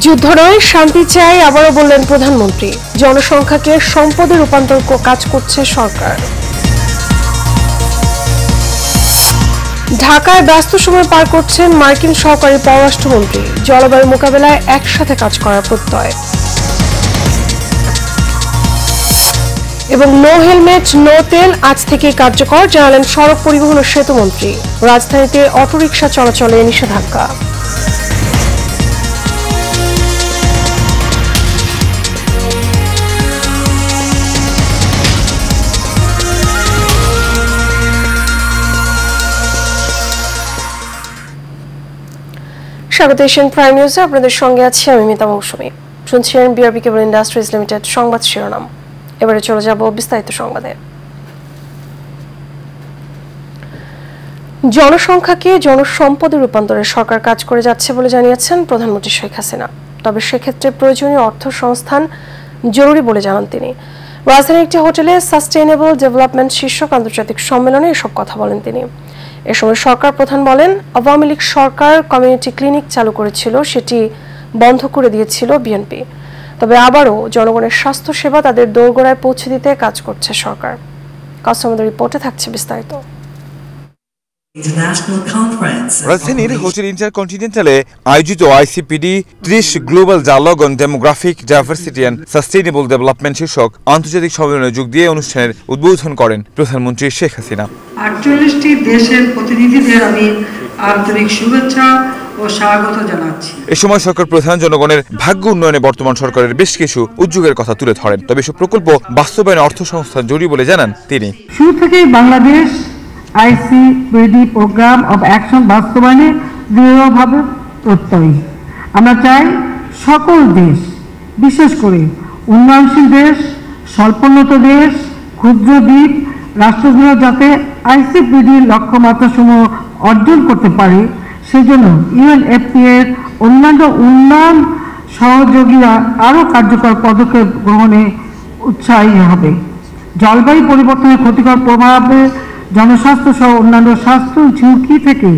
যুদ্ধ নয়, শান্তি চাই আবারও বললেন প্রধানমন্ত্রী। জনসংখ্যাকে সম্পদে রূপান্তর কাজ করছে সরকার। ঢাকায় ব্যস্ত সময় পার করছেন মার্কিন সহকারী পররাষ্ট্রমন্ত্রী। জলবায়ু মোকাবেলায় একসাথে কাজ করার প্রত্যয়। এবং নো হেলমেট নো তেল আজ থেকেই কার্যকর, জানালেন সড়ক পরিবহন ও সেতুমন্ত্রী। রাজধানীতে অটোরিকশা চলাচলে নিষেধাজ্ঞা। স্বাগত এশিয়ান প্রাইম নিউজে, আপনাদের সঙ্গে আছি আমি মিতা মৌসুমী। শুনছিলেন বিআরবি কেবল ইন্ডাস্ট্রিজ লিমিটেড সংবাদ শিরোনাম। এবারে চলে যাব বিস্তারিত সংবাদে। জনসংখ্যাকে জনসম্পদে রূপান্তরে সরকার কাজ করে যাচ্ছে বলে জানিয়েছেন প্রধানমন্ত্রী শেখ হাসিনা। তবে সেক্ষেত্রে প্রয়োজনীয় অর্থ সংস্থান জরুরি বলে জানান তিনি। রাজধানীর একটি হোটেলে সাস্টেইনেবল ডেভেলপমেন্ট শীর্ষক আন্তর্জাতিক সম্মেলনে এসব কথা বলেন তিনি। এ সময় সরকার প্রধান বলেন, আওয়ামী লীগ সরকার কমিউনিটি ক্লিনিক চালু করেছিল, সেটি বন্ধ করে দিয়েছিল বিএনপি। তবে আবারও জনগণের স্বাস্থ্য সেবা তাদের দোরগোড়ায় পৌঁছে দিতে কাজ করছে সরকার। কাস্টমারদের রিপোর্টে থাকছে বিস্তারিত। রাজধানীর হোটেল ইন্টারকন্টিনেন্টালে আয়োজিত ICPD 30 global dialogue on demographic diversity and sustainable development শীর্ষক আন্তর্জাতিক সম্মেলনে যোগ দিয়ে অনুষ্ঠানের উদ্বোধন করেন প্রধানমন্ত্রী শেখ হাসিনা। 48টি দেশের প্রতিনিধিদের আমি আন্তরিক শুভেচ্ছা ও স্বাগত জানাচ্ছি। এ সময় সরকার প্রধান জনগণের ভাগ্য উন্নয়নে বর্তমান সরকারের বেশ কিছু উদ্যোগের কথা তুলে ধরেন। তবে এসব প্রকল্প বাস্তবায়নে অর্থ সংস্থান জরুরি বলে জানান তিনি। শুরু থেকেই Bangladesh ICPD programme of action বাস্তবায়নে দৃঢ়ভাবে প্রত্যয়ী। আমরা চাই সকল দেশ, বিশেষ করে উন্নয়নশীল দেশ, স্বল্পোন্নত দেশ, ক্ষুদ্র দ্বীপ রাষ্ট্রগুলো যাতে আইসিপিডির লক্ষ্যমাত্রাসমূহ অর্জন করতে পারে, সেজন্য ইউএনএফপি এর অন্যান্য উন্নয়ন সহযোগীরা আরও কার্যকর পদক্ষেপ গ্রহণে উৎসাহী হবে। জলবায়ু পরিবর্তনের ক্ষতিকর প্রভাবে জনস্বাস্থ্য সহ অন্যান্য স্বাস্থ্য ঝুঁকি থেকে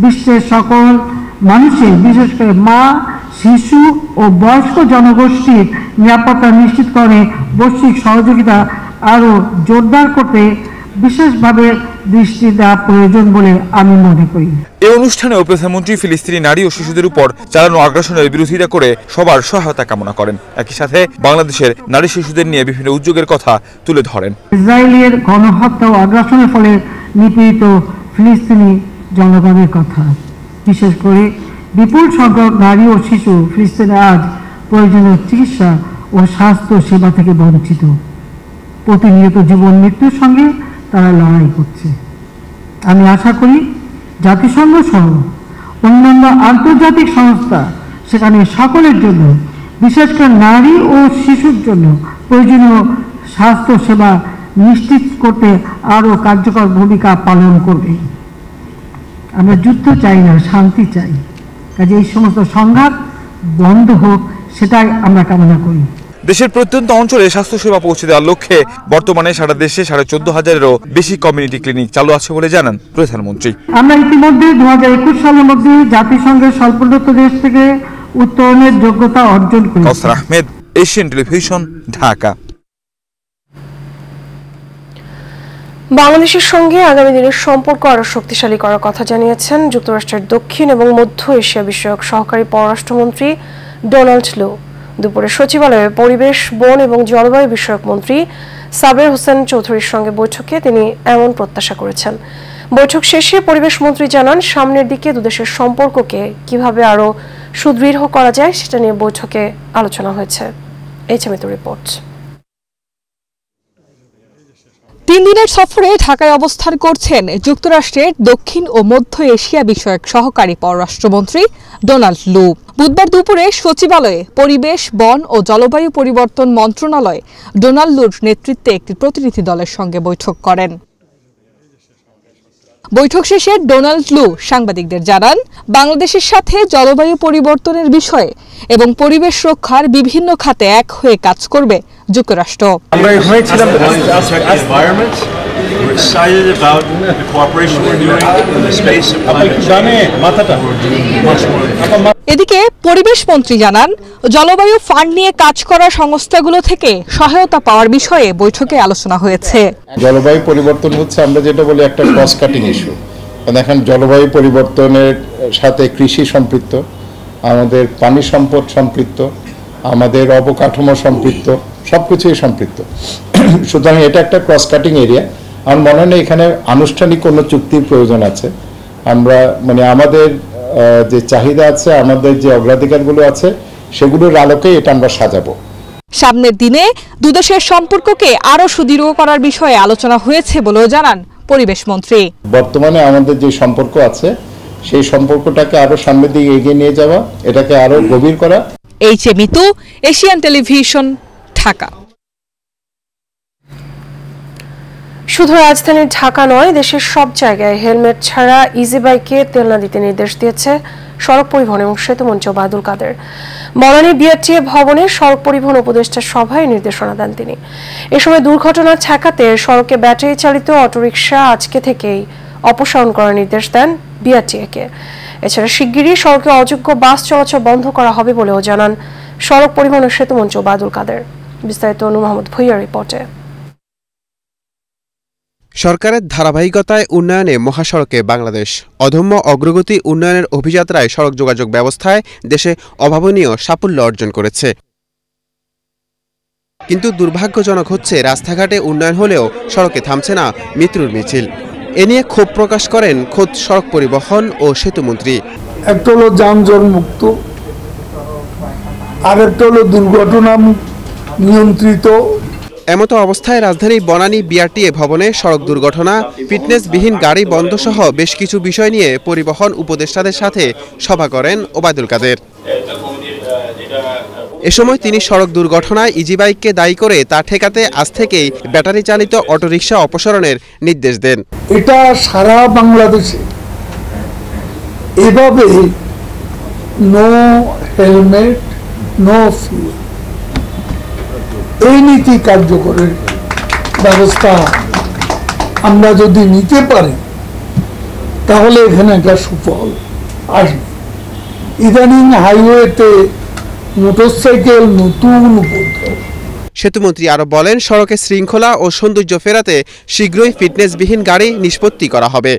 বিশ্বের সকল মানুষের, বিশেষ করে মা, শিশু ও বয়স্ক জনগোষ্ঠীর নিরাপত্তা নিশ্চিতকরণে বৈশ্বিক সহযোগিতা আরও জোরদার করতে বিশেষভাবে দৃষ্টি দেওয়া প্রয়োজন বলে আমি মনে করি। এই অনুষ্ঠানে প্রধানমন্ত্রী ফিলিস্তিনি নারী ও শিশুদের উপর চালানো আগ্রাসনের বিরোধিতা করে সবার সহায়তা কামনা করেন। একই সাথে বাংলাদেশের নারী শিশুদের নিয়ে বিভিন্ন উদ্যোগের কথা তুলে ধরেন। ইসরায়েলের গণহত্যা ও আগ্রাসনের ফলে নিপীড়িত ফিলিস্তিনি জনগণের কথা, বিশেষ করে বিপুল সংখ্যক নারী ও শিশু ফিলিস্তিনে আজ প্রয়োজনীয় চিকিৎসা ও স্বাস্থ্য সেবা থেকে বঞ্চিত। প্রতিনিয়ত জীবন মৃত্যুর সঙ্গে তারা লড়াই করছে। আমি আশা করি জাতিসংঘ সহ অন্যান্য আন্তর্জাতিক সংস্থা সেখানে সকলের জন্য, বিশেষ করে নারী ও শিশুর জন্য প্রয়োজনীয় স্বাস্থ্য সেবা নিশ্চিত করতে আরও কার্যকর ভূমিকা পালন করবে। আমরা যুদ্ধ চাই না, শান্তি চাই। কাজে এই সমস্ত সংঘাত বন্ধ হোক, সেটাই আমরা কামনা করি। দেশের প্রত্যন্ত অঞ্চলে স্বাস্থ্যসেবা পৌঁছে দেওয়ার লক্ষ্যে বর্তমানে সারা দেশে 14,500-এরও বেশি কমিউনিটি ক্লিনিক চালু আছে বলে জানান প্রধানমন্ত্রী। আমরা ইতিমধ্যে 2021 সালের মধ্যে জাতিসংঘের স্বল্পোন্নত দেশ থেকে উত্তরণের যোগ্যতা অর্জন করেছি। কাউসার আহমেদ, এশিয়ান টেলিভিশন, ঢাকা। বাংলাদেশের সঙ্গে আগামী দিনের সম্পর্ক আরও শক্তিশালী করার কথা জানিয়েছেন যুক্তরাষ্ট্রের দক্ষিণ এবং মধ্য এশিয়া বিষয়ক সহকারী পররাষ্ট্রমন্ত্রী ডোনাল্ড লু। দুপুরে সচিবালয়ে পরিবেশ, বন এবং জলবায়ু বিষয়ক মন্ত্রী সাবের হোসেন চৌধুরীর সঙ্গে বৈঠকে তিনি এমন প্রত্যাশা করেছেন। বৈঠক শেষে পরিবেশ মন্ত্রী জানান, সামনের দিকে দুদেশের সম্পর্ককে কিভাবে আরও সুদৃঢ় করা যায় সেটা নিয়ে বৈঠকে আলোচনা হয়েছে। এই ছবিতে রিপোর্ট। 3 দিনের সফরে ঢাকায় অবস্থান করছেন যুক্তরাষ্ট্রের দক্ষিণ ও মধ্য এশিয়া বিষয়ক সহকারী পররাষ্ট্রমন্ত্রী ডোনাল্ড লু। বুধবার দুপুরে সচিবালয়ে পরিবেশ, বন ও জলবায়ু পরিবর্তন মন্ত্রণালয় ডোনাল্ড লুর নেতৃত্বে একটি প্রতিনিধি দলের সঙ্গে বৈঠক করেন। বৈঠক শেষে ডোনাল্ড লু সাংবাদিকদের জানান, বাংলাদেশের সাথে জলবায়ু পরিবর্তনের বিষয়ে এবং পরিবেশ রক্ষার বিভিন্ন খাতে এক হয়ে কাজ করবে যুক্তরাষ্ট্র। We're excited about the cooperation we're doing in the space of climate change. We're doing much more. এদিকে পরিবেশ মন্ত্রী জানান, জলবায়ু ফান্ড নিয়ে কাজ করা সংস্থাগুলো থেকে সহায়তা পাওয়ার বিষয়ে বৈঠকে আলোচনা হয়েছে। জলবায়ু পরিবর্তন হচ্ছে আমরা যেটা বলি একটা ক্রস কাটিং ইস্যু। দেখেন জলবায়ু পরিবর্তনের সাথে কৃষি সম্পৃক্ত, আমাদের পানি সম্পদ সম্পৃক্ত, আমাদের অবকাঠামো সম্পৃক্ত, সবকিছুই সম্পৃক্ত। সুতরাং এটা একটা ক্রস কাটিং এরিয়া। আমার মনে হয় এখানে আনুষ্ঠানিক কোনো চুক্তির প্রয়োজন আছে। আমরা আমাদের যে চাহিদা আছে, আমাদের যে অগ্রাধিকারগুলো আছে, সেগুলোর আলোকে এটা আমরা সাজাবো। সামনের দিনে দুদেশের সম্পর্ককে আরো সুদৃঢ় করার বিষয়ে আলোচনা হয়েছে বলেও জানান পরিবেশ মন্ত্রী। বর্তমানে আমাদের যে সম্পর্ক আছে, সেই সম্পর্কটাকে আরো সামনের দিকে এগিয়ে নিয়ে যাওয়া, এটাকে আরো গভীর করা। Mitu, Asian television, Dhaka. শুধু রাজধানীর ঢাকা নয়, দেশের সব জায়গায় হেলমেট ছাড়া ইজি বাইকে তেল না দিতে নির্দেশ দিয়েছে সড়ক পরিবহন এবং সেতুমন্ত্রী ওবায়দুল কাদের। বনানী বিআরটিএ ভবনে সড়ক পরিবহন উপদেষ্টা সভায় নির্দেশনা দেন তিনি। এ সময় দুর্ঘটনা ঠেকাতে সড়কে ব্যাটারি চালিত অটোরিকশা আজকে থেকেই অপসারণ করার নির্দেশ দেন বিআরটিএকে। এছাড়া শিগগিরই সড়কে অযোগ্য বাস চলাচল বন্ধ করা হবে বলেও জানান সড়ক পরিবহন ও সেতুমন্ত্রী ওবায়দুল কাদের। বিস্তারিত নূর মোহাম্মদ ভুইয়ার রিপোর্টে। সরকারের ধারাবাহিকতায় উন্নয়নে মহাসড়কে বাংলাদেশ অদম্য অগ্রগতি উন্নয়নের অভিযাত্রায় সড়ক যোগাযোগ ব্যবস্থায় দেশে অভাবনীয় সাফল্য অর্জন করেছে। কিন্তু দুর্ভাগ্যজনক হচ্ছে, রাস্তাঘাটে উন্নয়ন হলেও সড়কে থামছে না মৃত্যুর মিছিল। এ নিয়ে ক্ষোভ প্রকাশ করেন খোদ সড়ক পরিবহন ও সেতুমন্ত্রী। একটা হলো যানজট মুক্ত, আর একটা হলো দুর্ঘটনা নিয়ন্ত্রিত। এমতো অবস্থায় রাজধানীর বনানী বিআরটিএ ভবনে সড়ক দুর্ঘটনা, ফিটনেসবিহীন গাড়ি বন্ধ সহ বেশ কিছু বিষয় নিয়ে পরিবহন উপদেষ্টাদের সাথে সভা করেন ওবায়দুল কাদের। এ সময় তিনি সড়ক দুর্ঘটনায় ইজি বাইককে দায়ী করে তা ঠেকাতে আজ থেকেই ব্যাটারি চালিত অটোরিকশা অপসারণের নির্দেশ দেন। এটা সারা বাংলাদেশে এভাবে নো হেলমেট নো ফিউল এই নীতি কার্যকরের ব্যবস্থা আমরা যদি নিতে পারি, তাহলে এখানে একটা সুফল আসবে। ইদানিং হাইওয়েতে মোটরসাইকেল নতুন উপদ্রব। সেতুমন্ত্রী আরো বলেন, সড়কে শৃঙ্খলা ও সৌন্দর্য ফেরাতে শীঘ্রই ফিটনেসবিহীন গাড়ি নিষ্পত্তি করা হবে।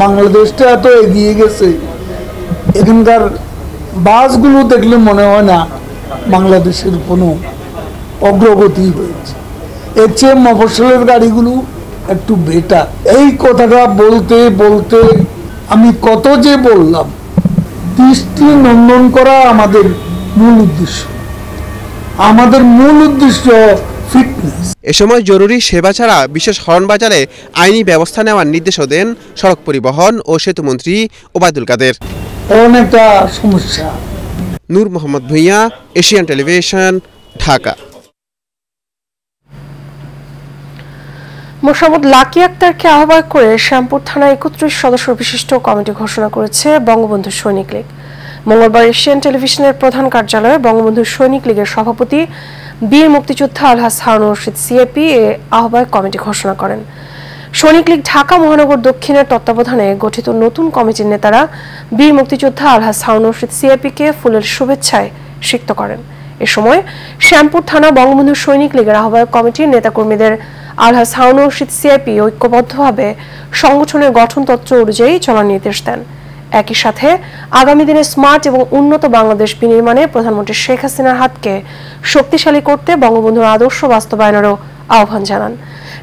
বাংলাদেশটা এত এগিয়ে গেছে, এখানকার বাসগুলো দেখলে মনে হয় না বাংলাদেশের কোনো অগ্রগতি হয়েছে। এর চেয়ে মফস্বলের গাড়িগুলো একটু বেটার। এই কথাটা বলতে বলতে আমি কত যে বললাম। দৃষ্টি নন্দন করা আমাদের মূল উদ্দেশ্য, আমাদের মূল উদ্দেশ্য ফিটনেস। এ সময় জরুরি সেবা ছাড়া বিশেষ হর্ন বাজারে আইনি ব্যবস্থা নেওয়ার নির্দেশও দেন সড়ক পরিবহন ও সেতুমন্ত্রী ওবায়দুল কাদের। অনেকটা সমস্যা। Nur Mohammad Bhuiyan, Asian television, Dhaka. মোসাম্মদ লাকি আক্তারকে আহ্বায়ক করে শ্যামপুর থানা 31 সদস্য বিশিষ্ট কমিটি ঘোষণা করেছে বঙ্গবন্ধু সৈনিক লীগ। মঙ্গলবার এশিয়ান টেলিভিশনের প্রধান কার্যালয়ে বঙ্গবন্ধু সৈনিক লীগের সভাপতি বীর মুক্তিযোদ্ধা আলহাজ হারুন রশিদ সিএপি এ আহ্বায়ক কমিটি ঘোষণা করেন। সৈনিক লীগ ঢাকা মহানগর দক্ষিণের তত্ত্বাবধানে গঠিত নতুন কমিটির নেতারা বীর মুক্তিযোদ্ধা আলহাজ হারুন রশিদ সিএপিকে ফুলের শুভেচ্ছায় সিক্ত করেন। এ সময় শ্যামপুর থানা বঙ্গবন্ধু সৈনিক লীগের আহ্বায়ক কমিটির নেতাকর্মীদের আলহাজ হারুন রশিদ সিএপি ঐক্যবদ্ধভাবে সংগঠনের গঠনতন্ত্র অনুযায়ী চলার নির্দেশ দেন। একই সাথে আগামী দিনে স্মার্ট এবং উন্নত বাংলাদেশ বিনির্মাণে প্রধানমন্ত্রী শেখ হাসিনার হাতকে শক্তিশালী করতে বঙ্গবন্ধুর আদর্শ বাস্তবায়নেরও আহ্বান জানান।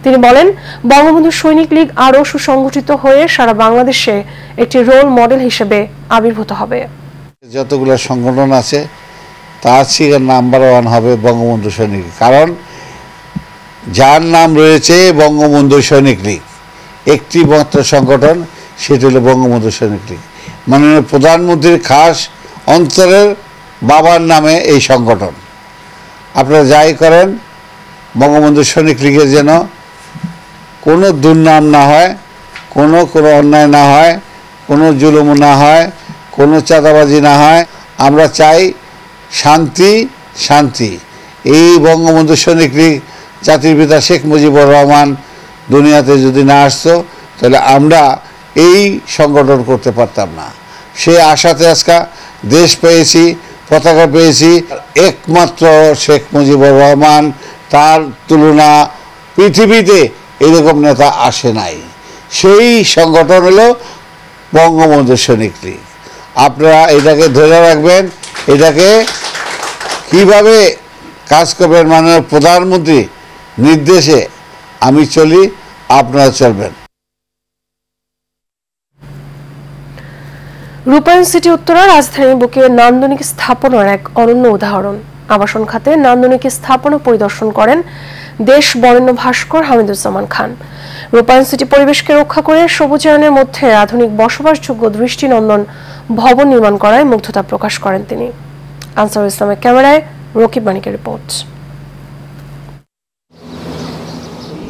তিনি বলেন, বঙ্গবন্ধু সৈনিক লীগ আরও সুসংগঠিত হয়ে সারা বাংলাদেশে একটি রোল মডেল হিসেবে আবির্ভূত হবে। যতগুলো সংগঠন আছে তার থেকে নাম্বার 1 হবে বঙ্গবন্ধু সৈনিক লীগ। কারণ যার নাম রয়েছে বঙ্গবন্ধু সৈনিক লীগ, একটি মাত্র সংগঠন, সেটি হলো বঙ্গবন্ধু সৈনিক লীগ। মাননীয় প্রধানমন্ত্রীর খাস অন্তরের বাবার নামে এই সংগঠন। আপনারা যাই করেন, বঙ্গবন্ধু সৈনিক লীগের যেন কোনো দুর্নাম না হয়, কোনো অন্যায় না হয়, কোনো জুলুম না হয়, কোনো চাঁদাবাজি না হয়। আমরা চাই শান্তি শান্তি। এই বঙ্গবন্ধু সৈনিক লীগ জাতির পিতা শেখ মুজিবুর রহমান দুনিয়াতে যদি না আসতো তাহলে আমরা এই সংগঠন করতে পারতাম না। সেই আশাতে আজকে দেশ পেয়েছি, পতাকা পেয়েছি। একমাত্র শেখ মুজিবুর রহমান, তার তুলনা পৃথিবীতে এরকম নেতা আসে নাই। সেই সংগঠন হলো বঙ্গবন্ধু সৈনিক লীগ। আপনারা এটাকে ধরে রাখবেন, এটাকে কিভাবে কাজ করবেন মাননীয় প্রধানমন্ত্রী নির্দেশে আমি চলি, আপনারা চলবেন। রূপায়ণ সিটি উত্তরা রাজধানীর বুকে নান্দনিক স্থাপনার এক অনন্য উদাহরণ। আবাসন খাতে নান্দনিক স্থাপনা পরিদর্শন করেন দেশ বরেণ্য ভাস্কর হামিদুজ্জামান খান। রূপায়ণ সিটি পরিবেশকে রক্ষা করে সবুজায়নের মধ্যে আধুনিক বসবাসযোগ্য দৃষ্টিনন্দন ভবন নির্মাণ করায় মুগ্ধতা প্রকাশ করেন তিনি। আনসারুল ইসলামের ক্যামেরায় রকিব মানিকের রিপোর্ট।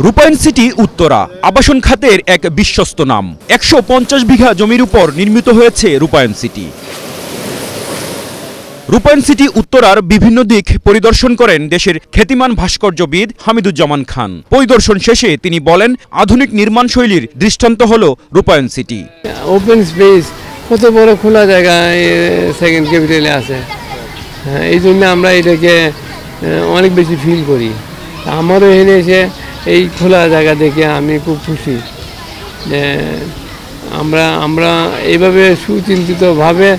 রূপায়ণ সিটি উত্তরা আবাসন খাতের এক বিশ্বস্ত নাম। 150 বিঘা জমির উপর নির্মিত হয়েছে রূপায়ণ সিটি। রূপায়ণ সিটি উত্তরার বিভিন্ন দিক পরিদর্শন করেন দেশের খ্যাতিমান ভাস্কর্যবিদ হামিদুজ্জামান খান। পরিদর্শন শেষে তিনি বলেন, আধুনিক নির্মাণ শৈলীর দৃষ্টান্ত হলো রূপায়ণ সিটি। ওপেন স্পেস, কত বড় খোলা জায়গা সেকেন্ড ক্যাপিটালে আছে, এই জন্য আমরা এটাকে অনেক বেশি ফিল করি। আমারও এখানে এসে এই খোলা জায়গা দেখে আমি খুব খুশি যে আমরা এইভাবে সুচিন্তিতভাবে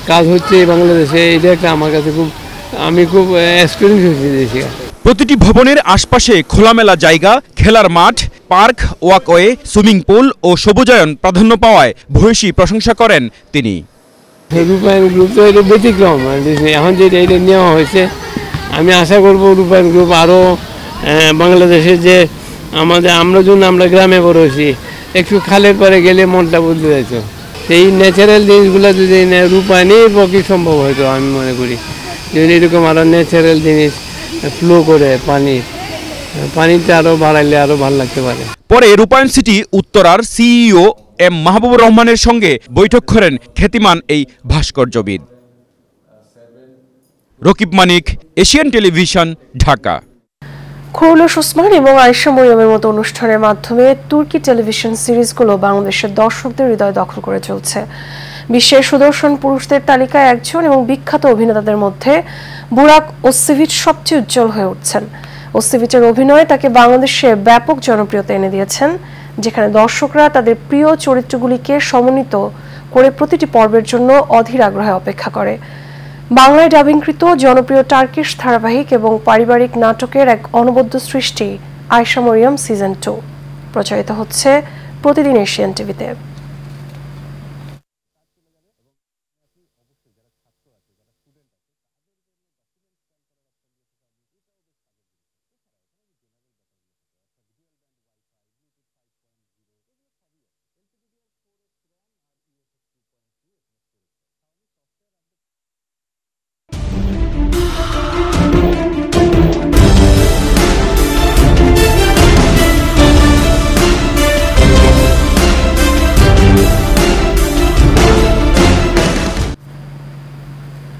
কাজ হচ্ছে বাংলাদেশে। এটা একটা আমার কাছে আমি খুব এক্সপিরিয়েন্স হয়েছি। প্রতিটি ভবনের আশপাশে খোলামেলা জায়গা, খেলার মাঠ, পার্ক, ওয়াকওয়ে, সুইমিং পুল ও সবুজায়ন প্রাধান্য পাওয়ায় ভূয়সী প্রশংসা করেন তিনি। রূপায়ণ গ্রুপ তো এটা ব্যতিক্রম, এখন যেটা এটা নেওয়া হয়েছে, আমি আশা করব রূপায়ণ গ্রুপ আরও বাংলাদেশে যে আমরা গ্রামে বড় হয়েছি, একটু খালের পরে গেলে মনটা বদলে যাইতো। সেই ন্যাচারাল জিনিসগুলো যদি রূপায়ণের পক্ষে সম্ভব হয়তো আমি মনে করি, যদি এরকম আরও ন্যাচারাল জিনিস ফ্লো করে পানিতে আরও বাড়াইলে আরও ভালো লাগতে পারে। পরে রূপায়ণ সিটি উত্তরার সিইও এম মাহবুবুর রহমানের সঙ্গে বৈঠক করেন খ্যাতিমান এই ভাস্কর্যবিদ। রকিব মানিক, এশিয়ান টেলিভিশন, ঢাকা। খুরুলুস ওসমান এবং আয়েশা মরিয়মের মতো অনুষ্ঠানের মাধ্যমে তুর্কি টেলিভিশন সিরিজগুলো বাংলাদেশের দর্শকদের হৃদয় দখল করে চলছে। বিশ্বের সুদর্শন পুরুষদের তালিকায় একজন এবং বিখ্যাত অভিনেতাদের মধ্যে বুরাক ওসিভিচ সবচেয়ে উজ্জ্বল হয়ে উঠছেন। ওসিভিচের অভিনয় তাকে বাংলাদেশে ব্যাপক জনপ্রিয়তা এনে দিয়েছেন, যেখানে দর্শকরা তাদের প্রিয় চরিত্রগুলিকে সমন্বিত করে প্রতিটি পর্বের জন্য অধীর আগ্রহে অপেক্ষা করে। বাংলায় ডাবিংকৃত জনপ্রিয় টার্কিশ ধারাবাহিক এবং পারিবারিক নাটকের এক অনবদ্য সৃষ্টি আয়েশা মরিয়ম সিজন 2 প্রচারিত হচ্ছে প্রতিদিন এশিয়ান টিভিতে।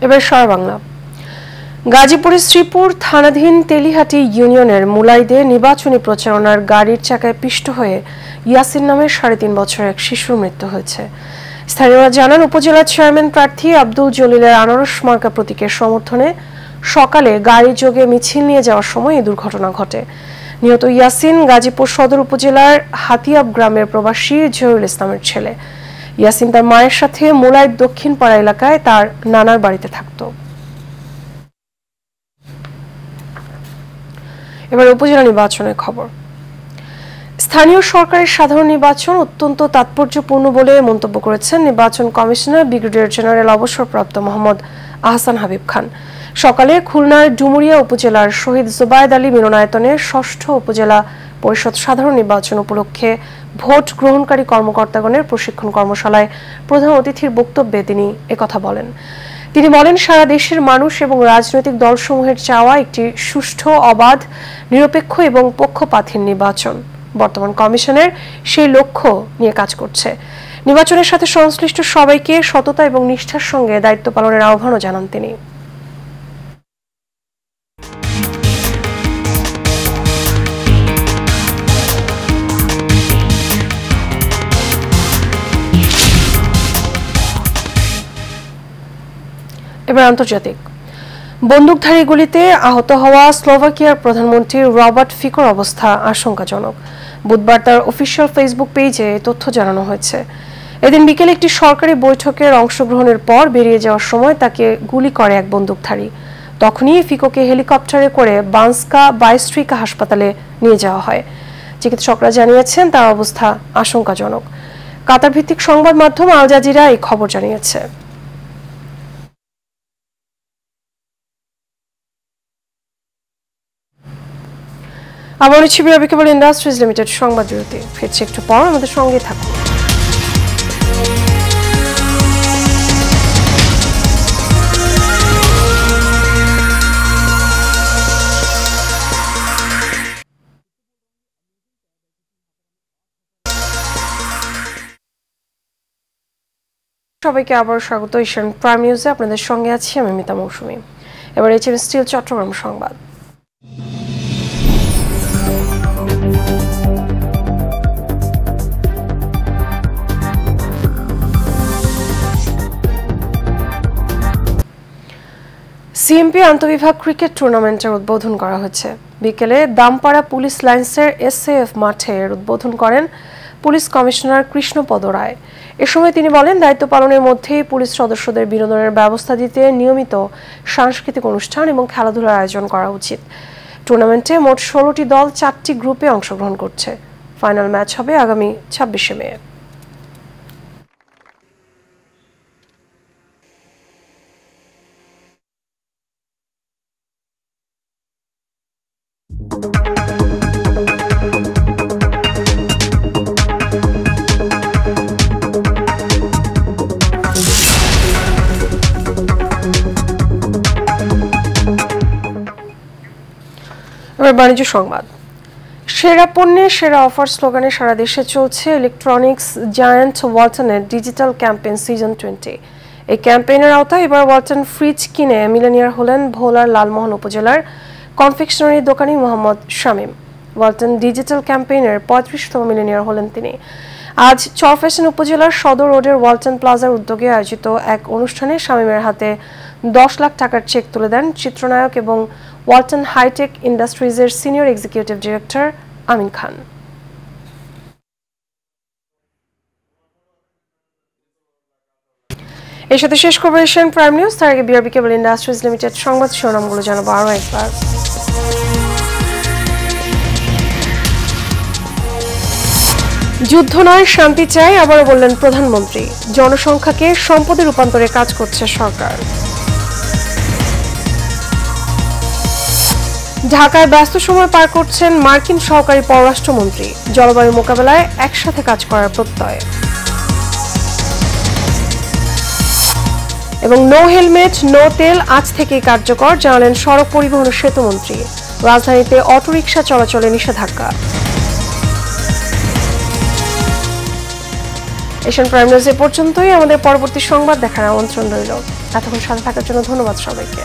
এবার সারা বাংলা। গাজীপুরের শ্রীপুর থানাধীন তেলিহাটি ইউনিয়নের মুলাইদে নির্বাচনী প্রচারণার গাড়ির চাকায় পিষ্ট হয়ে ইয়াসিন নামের 3.5 বছরের এক শিশুর মৃত্যু হয়েছে। স্থানীয়রা জানান, উপজেলা চেয়ারম্যান প্রার্থী আব্দুল জলিলের আনারস মার্কা প্রতীকের সমর্থনে সকালে গাড়ি যোগে মিছিল নিয়ে যাওয়ার সময় এই দুর্ঘটনা ঘটে। নিহত ইয়াসিন গাজীপুর সদর উপজেলার হাতিয়াব গ্রামের প্রবাসী জহুরুল ইসলামের ছেলে। ইয়াসিন তার মায়ের সাথে মুলাইদ দক্ষিণ পাড়া এলাকায় তার নানার বাড়িতে থাকত। এবার উপজেলা নির্বাচনের খবর। স্থানীয় সরকারের সাধারণ নির্বাচন অত্যন্ত তাৎপর্যপূর্ণ বলে মন্তব্য করেছেন নির্বাচন কমিশনার ব্রিগেডিয়ার জেনারেল অবসরপ্রাপ্ত মোহাম্মদ আহসান হাবিব খান। সকালে খুলনার ডুমুরিয়া উপজেলার শহীদ জোবায়েদ আলী মিলনায়তনের ৬ষ্ঠ উপজেলা পরিষদ সাধারণ নির্বাচন উপলক্ষে ভোট গ্রহণকারী কর্মকর্তাগণের প্রশিক্ষণ কর্মশালায় প্রধান অতিথির বক্তব্যে তিনি একথা বলেন। তিনি বলেন, সারা দেশের মানুষ এবং রাজনৈতিক দলসমূহের চাওয়া একটি সুষ্ঠু, অবাধ, নিরপেক্ষ এবং পক্ষপাতহীন নির্বাচন। বর্তমান কমিশনের সেই লক্ষ্য নিয়ে কাজ করছে। নির্বাচনের সাথে সংশ্লিষ্ট সবাইকে সততা এবং নিষ্ঠার সঙ্গে দায়িত্ব পালনের আহ্বানও জানান তিনি। এবার আন্তর্জাতিক। বন্দুকধারী গুলিতে আহত হওয়া স্লোভাকিয়ার প্রধানমন্ত্রী রবার্ট ফিকোর অবস্থা আশঙ্কাজনক। বুধবার তার অফিসিয়াল ফেসবুক পেজে তথ্য জানানো হয়েছে। এদিন বিকেলে একটি সরকারি বৈঠকের অংশগ্রহণের পর বেরিয়ে যাওয়ার সময় তাকে গুলি করে এক বন্দুকধারী। তখনই ফিকোকে হেলিকপ্টারে করে বান্সকা বাইস্ট্রিকা হাসপাতালে নিয়ে যাওয়া হয়। চিকিৎসকরা জানিয়েছেন তার অবস্থা আশঙ্কাজনক। কাতার ভিত্তিক সংবাদ মাধ্যম আল জাজিরা এই খবর জানিয়েছে। আবার নিচ্ছি বিআরবি কেবল ইন্ডাস্ট্রিজ লিমিটেড সংবাদ বিরতি। ফিরছি একটু পর, আমাদের সঙ্গে থাকুন। সবাইকে আবার স্বাগত এশিয়ান প্রাইম নিউজে। আপনাদের সঙ্গে আছি আমি মিতা মৌসুমী। এবার এইচএম স্টিল চট্টগ্রাম সংবাদ। সিএমপি আন্তঃবিভাগ ক্রিকেট টুর্নামেন্টের উদ্বোধন করা হয়েছে। বিকেলে দামপাড়া পুলিশ লাইন্সের এসএএফ মাঠে এর উদ্বোধন করেন পুলিশ কমিশনার কৃষ্ণপদ রায়। এ সময় তিনি বলেন, দায়িত্ব পালনের মধ্যেই পুলিশ সদস্যদের বিনোদনের ব্যবস্থা দিতে নিয়মিত সাংস্কৃতিক অনুষ্ঠান এবং খেলাধুলার আয়োজন করা উচিত। টুর্নামেন্টে মোট 16টি দল 4টি গ্রুপে অংশগ্রহণ করছে। ফাইনাল ম্যাচ হবে আগামী 26শে মে। বাণিজ্য সংবাদ। সেরা পণ্যে সেরা অফার স্লোগানে সারা দেশে চলছে ইলেকট্রনিক্স জায়ান্ট ওয়ালটনের ডিজিটাল ক্যাম্পেইন সিজন 20। এই ক্যাম্পেইনের আওতায় এবার ওয়ালটন ফ্রিজ কিনে মিলেনিয়ার হলেন ভোলার লালমোহন উপজেলার কনফেকশনারি দোকানি মোহাম্মদ শামীম। ওয়ালটন ডিজিটাল ক্যাম্পেইনের 35তম মিলেনিয়ার হলেন তিনি। আজ চরফ্যাশন উপজেলার সদর রোডের ওয়ালটন প্লাজার উদ্যোগে আয়োজিত এক অনুষ্ঠানে শামীমের হাতে 10 লাখ টাকার চেক তুলে দেন চিত্রনায়ক এবং ওয়ালটন হাইটেক ইন্ডাস্ট্রিজের senior executive director Amin Khan. এর সাথে শেষ করবো এশিয়ান প্রাইম নিউজ। তার আগে বিআরবি কেবল ইন্ডাস্ট্রিজ লিমিটেড সংবাদ শিরোনামগুলো জানাবো আরও একবার। যুদ্ধ নয়, শান্তি চাই, আবারও বললেন প্রধানমন্ত্রী। জনসংখ্যাকে সম্পদে রূপান্তরে কাজ করছে সরকার। ঢাকায় ব্যস্ত সময় পার করছেন মার্কিন সহকারী পররাষ্ট্রমন্ত্রী। জলবায়ু মোকাবেলায় একসাথে কাজ করার প্রত্যয়। এবং নো হেলমেট নো তেল আজ থেকেই কার্যকর, জানালেন সড়ক পরিবহন ও সেতুমন্ত্রী। রাজধানীতে অটোরিকশা চলাচলে নিষেধাজ্ঞা। এশিয়ান প্রাইম নিউজ এ পর্যন্তই। আমাদের পরবর্তী সংবাদ দেখার আমন্ত্রণ রইল। এতক্ষণ সাথে থাকার জন্য ধন্যবাদ সবাইকে।